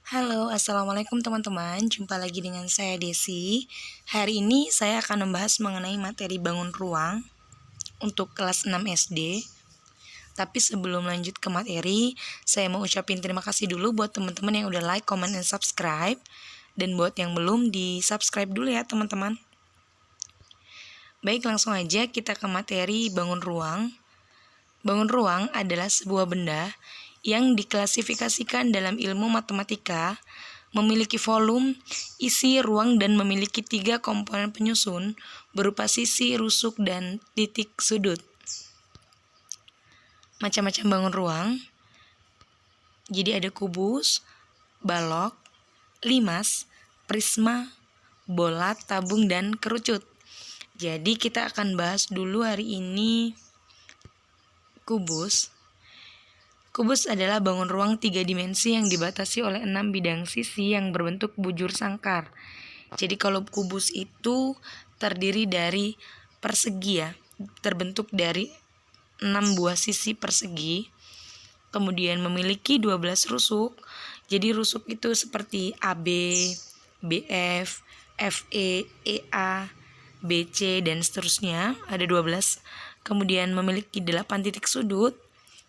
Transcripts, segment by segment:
Halo, assalamualaikum teman-teman. Jumpa lagi dengan saya Desi. Hari ini saya akan membahas mengenai materi bangun ruang untuk kelas 6 SD. Tapi sebelum lanjut ke materi, saya mau ucapin terima kasih dulu buat teman-teman yang udah like, comment, dan subscribe. Dan buat yang belum, di-subscribe dulu ya teman-teman. Baik, langsung aja kita ke materi bangun ruang. Bangun ruang adalah sebuah benda yang diklasifikasikan dalam ilmu matematika, memiliki volume, isi, ruang, dan memiliki 3 komponen penyusun berupa sisi, rusuk, dan titik sudut. Macam-macam bangun ruang, jadi ada kubus, balok, limas, prisma, bola, tabung, dan kerucut. Jadi kita akan bahas dulu hari ini kubus. Kubus adalah bangun ruang 3 dimensi yang dibatasi oleh 6 bidang sisi yang berbentuk bujur sangkar. Jadi kalau kubus itu terdiri dari persegi ya, terbentuk dari 6 buah sisi persegi, kemudian memiliki 12 rusuk. Jadi rusuk itu seperti AB, BF, FE, EA, BC, dan seterusnya, ada 12. Kemudian memiliki 8 titik sudut.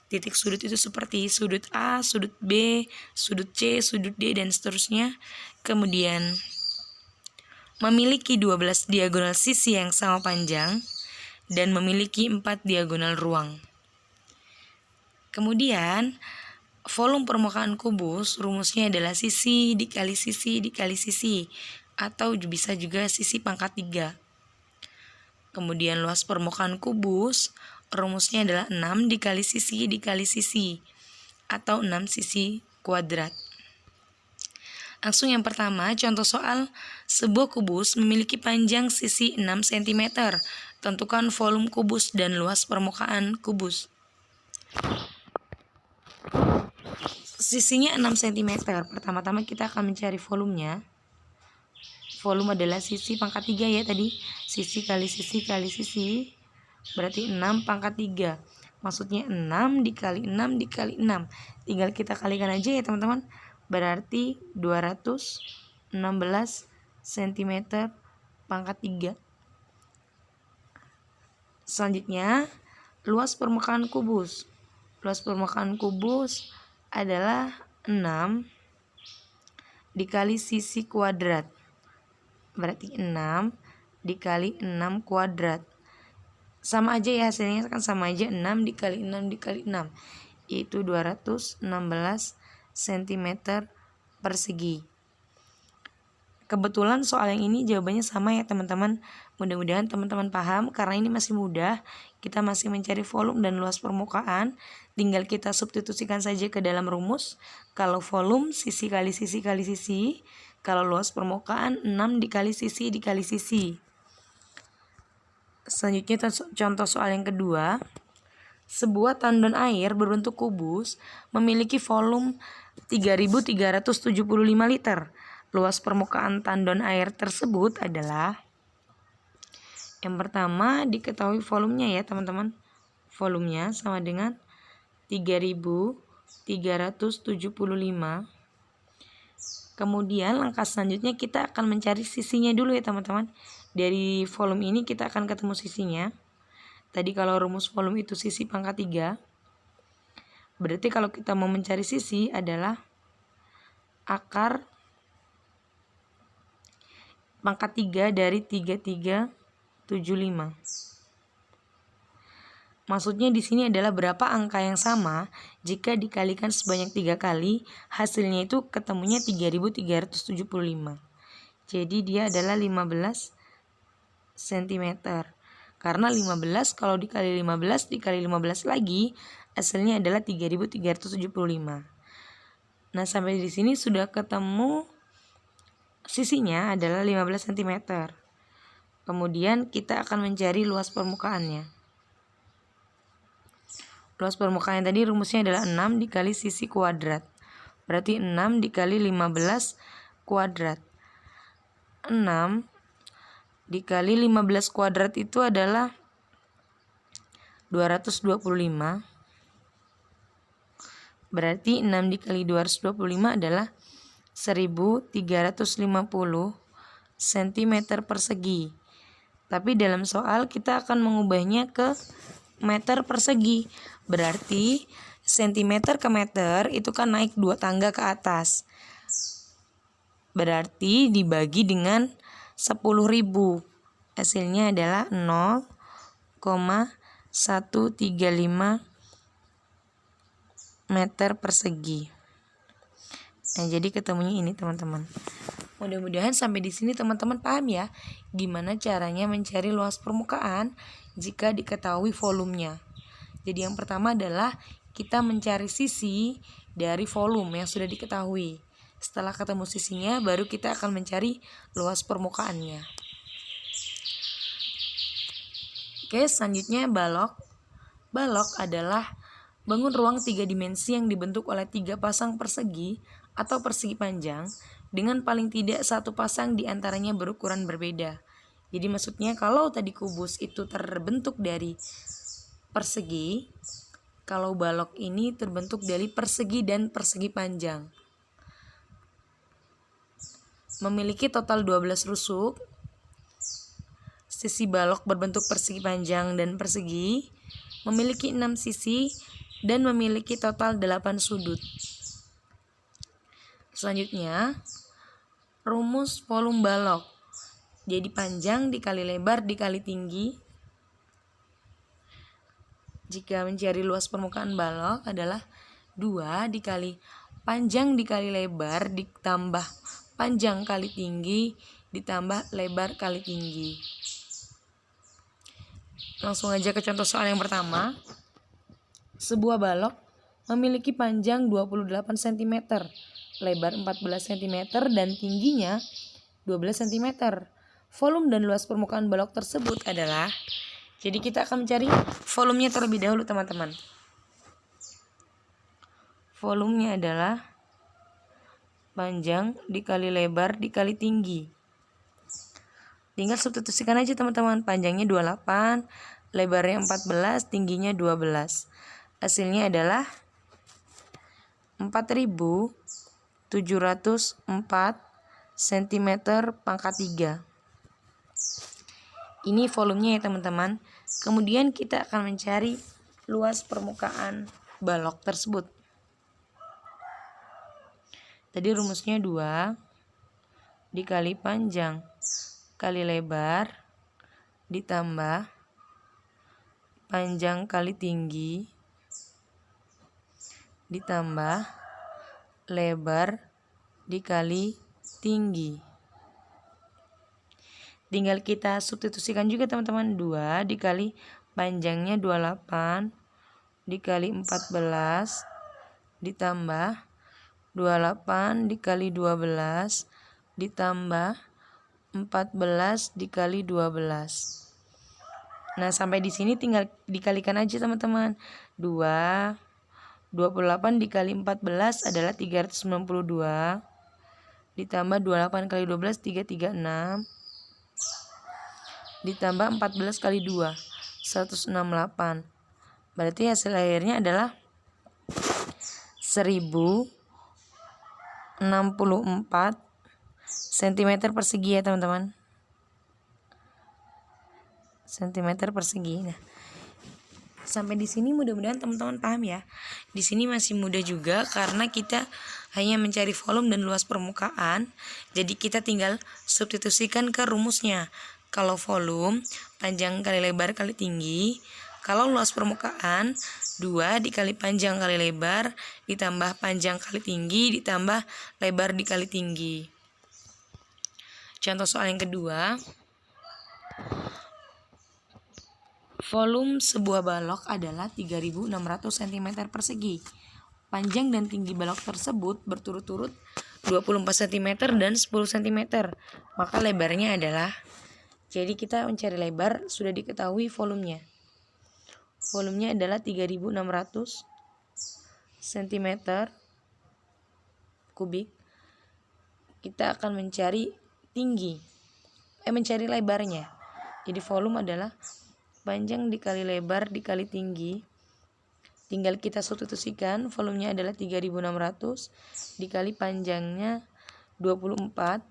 Titik sudut itu seperti sudut A, sudut B, sudut C, sudut D, dan seterusnya. Kemudian memiliki 12 diagonal sisi yang sama panjang dan memiliki 4 diagonal ruang. Kemudian volume permukaan kubus rumusnya adalah sisi dikali sisi dikali sisi, atau bisa juga sisi pangkat 3. Kemudian luas permukaan kubus rumusnya adalah 6 dikali sisi, atau 6 sisi kuadrat. Langsung yang pertama, contoh soal, sebuah kubus memiliki panjang sisi 6 cm. Tentukan volume kubus dan luas permukaan kubus. Sisinya 6 cm. Pertama-tama kita akan mencari volumenya. Volume adalah sisi pangkat 3 ya tadi. Sisi kali sisi kali sisi. Berarti 6 pangkat 3. Maksudnya 6 dikali 6 dikali 6. Tinggal kita kalikan aja ya teman-teman. Berarti 216 cm pangkat 3. Selanjutnya, luas permukaan kubus. Luas permukaan kubus adalah 6 dikali sisi kuadrat. Berarti 6 dikali 6 kuadrat. Sama aja ya, hasilnya kan sama aja, 6 dikali 6 dikali 6, yaitu 216 cm persegi. Kebetulan soal yang ini jawabannya sama ya teman-teman. Mudah-mudahan teman-teman paham, karena ini masih mudah. Kita masih mencari volume dan luas permukaan. Tinggal kita substitusikan saja ke dalam rumus. Kalau volume sisi kali sisi kali sisi. Kalau luas permukaan 6 dikali sisi dikali sisi. Selanjutnya contoh soal yang kedua. Sebuah tandon air berbentuk kubus memiliki volume 3.375 liter. Luas permukaan tandon air tersebut adalah, yang pertama diketahui volumenya ya teman-teman. Volumenya sama dengan 3.375. Kemudian langkah selanjutnya kita akan mencari sisinya dulu ya teman-teman. Dari volume ini kita akan ketemu sisinya. Tadi kalau rumus volume itu sisi pangkat 3. Berarti kalau kita mau mencari sisi adalah akar pangkat 3 dari 3375. Maksudnya di sini adalah berapa angka yang sama jika dikalikan sebanyak 3 kali, hasilnya itu ketemunya 3.375. Jadi dia adalah 15 cm. Karena 15 kalau dikali 15 dikali 15 lagi, hasilnya adalah 3.375. Nah, sampai di sini sudah ketemu sisinya adalah 15 cm. Kemudian kita akan mencari luas permukaannya. Luas permukaan tadi rumusnya adalah 6 dikali sisi kuadrat. Berarti 6 dikali 15 kuadrat. 6 dikali 15 kuadrat itu adalah 225. Berarti 6 dikali 225 adalah 1350 cm persegi. Tapi dalam soal kita akan mengubahnya ke meter persegi. Berarti sentimeter ke meter itu kan naik 2 tangga ke atas. Berarti dibagi dengan 10.000. Hasilnya adalah 0,135 meter persegi. Nah, jadi ketemunya ini teman-teman. Mudah-mudahan sampai di sini teman-teman paham ya gimana caranya mencari luas permukaan jika diketahui volumenya. Jadi yang pertama adalah kita mencari sisi dari volume yang sudah diketahui. Setelah ketemu sisinya baru kita akan mencari luas permukaannya. Oke, selanjutnya balok. Balok adalah bangun ruang 3 dimensi yang dibentuk oleh 3 pasang persegi atau persegi panjang dengan paling tidak satu pasang di antaranya berukuran berbeda. Jadi maksudnya kalau tadi kubus itu terbentuk dari persegi, kalau balok ini terbentuk dari persegi dan persegi panjang. Memiliki total 12 rusuk. Sisi balok berbentuk persegi panjang dan persegi, memiliki 6 sisi dan memiliki total 8 sudut. Selanjutnya, rumus volume balok. Jadi panjang dikali lebar dikali tinggi. Jika mencari luas permukaan balok adalah 2 dikali panjang dikali lebar ditambah panjang kali tinggi ditambah lebar kali tinggi. Langsung aja ke contoh soal yang pertama. Sebuah balok memiliki panjang 28 cm, lebar 14 cm dan tingginya 12 cm. Volume dan luas permukaan balok tersebut adalah, jadi kita akan mencari volumenya terlebih dahulu teman-teman. Volumenya adalah panjang dikali lebar dikali tinggi. Tinggal substitusikan aja teman-teman. Panjangnya 28, lebarnya 14, tingginya 12. Hasilnya adalah 4.704 cm pangkat 3. Ini volumenya ya teman-teman. Kemudian kita akan mencari luas permukaan balok tersebut. Tadi rumusnya 2 dikali panjang kali lebar ditambah panjang kali tinggi ditambah lebar dikali tinggi. Tinggal kita substitusikan juga teman-teman. 2 dikali panjangnya 28 dikali 14 ditambah 28 dikali 12 ditambah 14 dikali 12. Nah, sampai di sini tinggal dikalikan aja teman-teman. 28 dikali 14 adalah 392 ditambah 28 kali 12 336 ditambah 14 kali 2 168. Berarti hasil akhirnya adalah 1064 cm persegi ya teman-teman. Cm persegi. Nah, sampai di sini mudah-mudahan teman-teman paham ya. Di sini masih mudah juga karena kita hanya mencari volume dan luas permukaan. Jadi kita tinggal substitusikan ke rumusnya. Kalau volume panjang kali lebar kali tinggi. Kalau luas permukaan 2 dikali panjang kali lebar ditambah panjang kali tinggi ditambah lebar dikali tinggi. Contoh soal yang kedua. Volume sebuah balok adalah 3.600 cm persegi. Panjang dan tinggi balok tersebut berturut-turut 24 cm dan 10 cm. Maka lebarnya adalah, jadi kita mencari lebar sudah diketahui volumenya. Volumenya adalah 3.600 cm kubik. Kita akan mencari mencari lebarnya. Jadi volume adalah panjang dikali lebar dikali tinggi. Tinggal kita substitusikan, volumenya adalah 3.600 dikali panjangnya 24.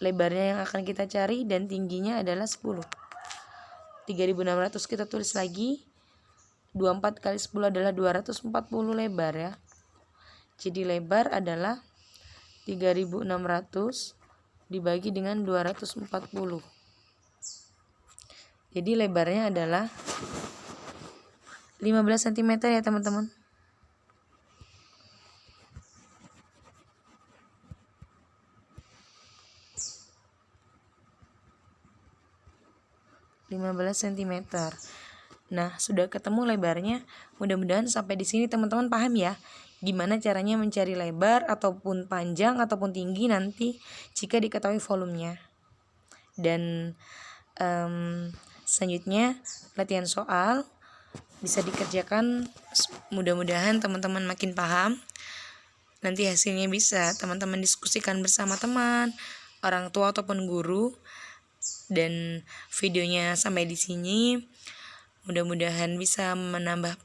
Lebarnya yang akan kita cari dan tingginya adalah 10. 3600 kita tulis lagi. 24 kali 10 adalah 240 lebar ya. Jadi lebar adalah 3600 dibagi dengan 240. Jadi lebarnya adalah 15 cm ya teman-teman. cm. Nah, sudah ketemu lebarnya. Mudah-mudahan sampai di sini teman-teman paham ya, gimana caranya mencari lebar ataupun panjang ataupun tinggi nanti jika diketahui volumenya. Dan selanjutnya latihan soal bisa dikerjakan. Mudah-mudahan teman-teman makin paham. Nanti hasilnya bisa teman-teman diskusikan bersama teman, orang tua ataupun guru. Dan videonya sampai di sini. Mudah-mudahan bisa menambah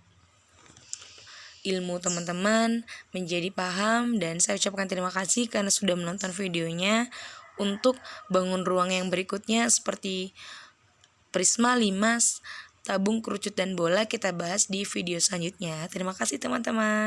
ilmu teman-teman, menjadi paham, dan saya ucapkan terima kasih karena sudah menonton videonya. Untuk bangun ruang yang berikutnya seperti prisma, limas, tabung, kerucut, dan bola kita bahas di video selanjutnya. Terima kasih teman-teman.